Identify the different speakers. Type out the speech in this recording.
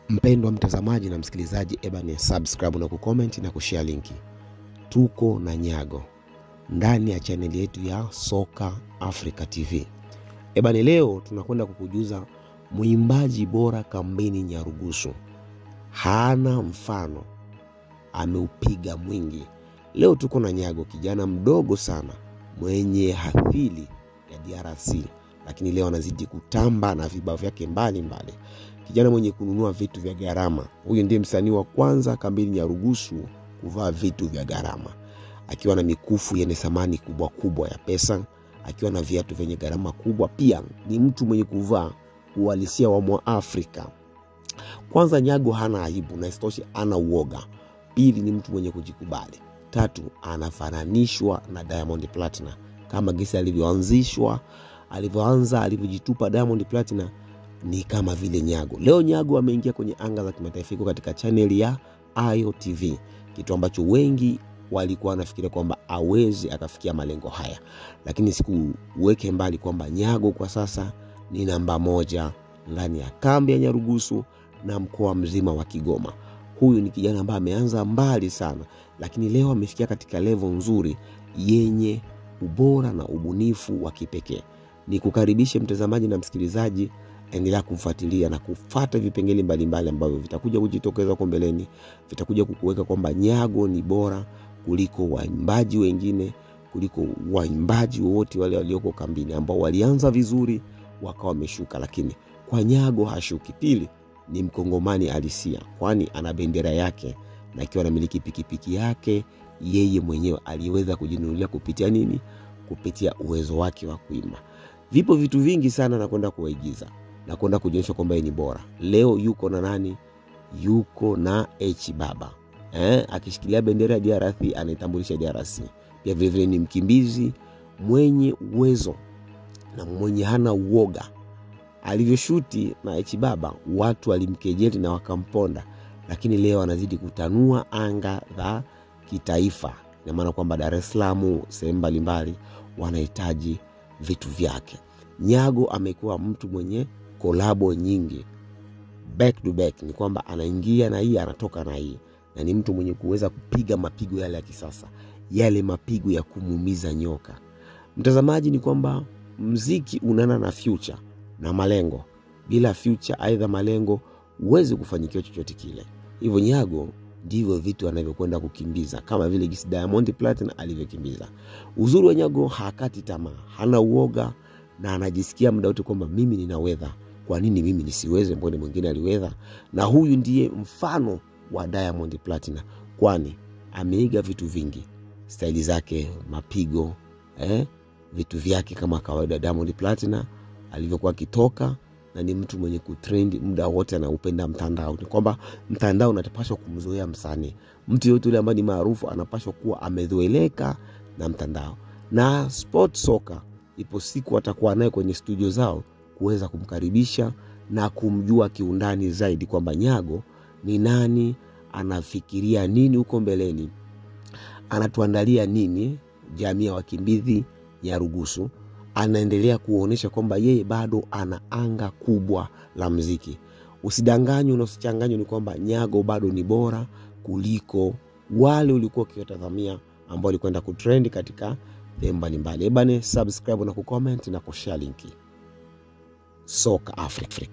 Speaker 1: Mpendwa mtazamaji na msikilizaji, subscribe na kucomment na kushare linki. Tuko na Nyago ndani ya channel yetu ya Soka Africa TV. Leo tunakwenda kukujuza muimbaji bora kambini Nyarugusu. Hana mfano, ameupiga mwingi. Leo tuko na Nyago, kijana mdogo sana mwenye hathili ya DRC, lakini leo anazidi kutamba na vibao vyake mbalimbali. Kijana mwenye kununua vitu vya gharama. Huyu ndiye msanii wa kwanza kambini Nyarugusu kuvaa vitu vya gharama, akiwa na mikufu yenye thamani kubwa kubwa ya pesa, akiwa na viatu vyenye gharama kubwa. Pia ni mtu mwenye kuvaa uhalisia wa Mwafrika. Kwanza, Nyago hana aibu na isitoshe ana uoga. Pili, ni mtu mwenye kujikubali. Tatu, anafananishwa na Diamond Platnumz kama gesi alivyojitupa Diamond Platnumz ni kama vile Nyago. Leo Nyago ameingia kwenye anga za kimataifa katika channel ya Ayo TV, kitu ambacho wengi walikuwa wanafikiria kwamba hawezi akafikia malengo haya, lakini sikuweke mbali kwamba Nyago kwa sasa ni namba 1 ndani ya kambi ya Nyarugusu na mkoa mzima wa Kigoma. Huyu ni kijana ambaye ameanza mbali sana, lakini leo amefikia katika level nzuri yenye ubora na ubunifu wa kipekee. Nikukaribishe mtazamaji na msikilizaji, endelea kumfuatilia na kufuata vipengele mbalimbali ambavyo vitakuja kujitokeza kwa mbeleni, vitakuja kukuweka kwamba Nyago ni bora kuliko waimbaji wengine, kuliko waimbaji wote wale walioko kambini ambao walianza vizuri wakawa wameshuka, lakini kwa Nyago hashuki. Pili, ni Mkongomani halisia, kwani ana bendera yake na akiwa anamiliki pikipiki yake yeye mwenyewe aliweza kujinunulia kupitia nini? Kupitia uwezo wake wa kuimba. Vipo vitu vingi sana na kwenda kuigiza na kwenda kujionyesha kwamba yeye ni bora. Leo yuko na nani? Yuko na H Baba. Akishikilia bendera ya DRC, anaitambulisha DRC. Pia vile vile ni mkimbizi mwenye uwezo na mwenye hana uoga. Alivyoshuti na H Baba, watu walimkejeli na wakamponda, lakini leo anazidi kutanua anga za kitaifa. Ina maana kwamba Dar es Salaam, sehemu mbalimbali wanahitaji vitu vyake. Nyago amekuwa mtu mwenye kolabo nyingi, back to back, ni kwamba anaingia na hii anatoka na hii, na ni mtu mwenye kuweza kupiga mapigo yale ya kisasa, yale mapigo ya kumuumiza nyoka. Mtazamaji, ni kwamba muziki unaana na future na malengo. Bila future aidha malengo huwezi kufanikiwa chochote kile. Hivyo Nyago ndivyo vitu anavyokwenda kukimbiza, kama vile Diamond Platnumz alivyokimbiza. Uzuri wa Nyago, hakati tamaa, hana uoga na anajisikia muda wote kwamba mimi ninaweza. Kwa nini mimi nisiweze? Mbona mwingine aliweza? Na huyu ndiye mfano wa Diamond Platnumz, kwani ameiga vitu vingi, staili zake, mapigo, vitu vyake kama kawaida. Diamond Platnumz alivyokuwa kitoka, na ni mtu mwenye kutrend muda wote, na upenda mtandao. Ni kwamba mtandao unatapaswa kumzoea msanii. Mtu yote yule ambaye ni maarufu anapaswa kuwa amezoeleka na mtandao. Na Sport Soka ipo siku atakuwa naye kwenye studio zao kuweza kumkaribisha na kumjua kiundani zaidi kwamba Nyago ni nani, anafikiria nini huko mbeleni, anatuandalia nini jamii ya wakimbizi Nyarugusu. Anaendelea kuonesha kwamba yeye bado ana anga kubwa la muziki. Usidanganywe na usichanganywe, ni kwamba Nyago bado ni bora kuliko wale ulikuwa ukitazamia ambao walikwenda kutrend katika sehemu mbalimbali. Subscribe na kucomment na kushare linki. Soka Africa.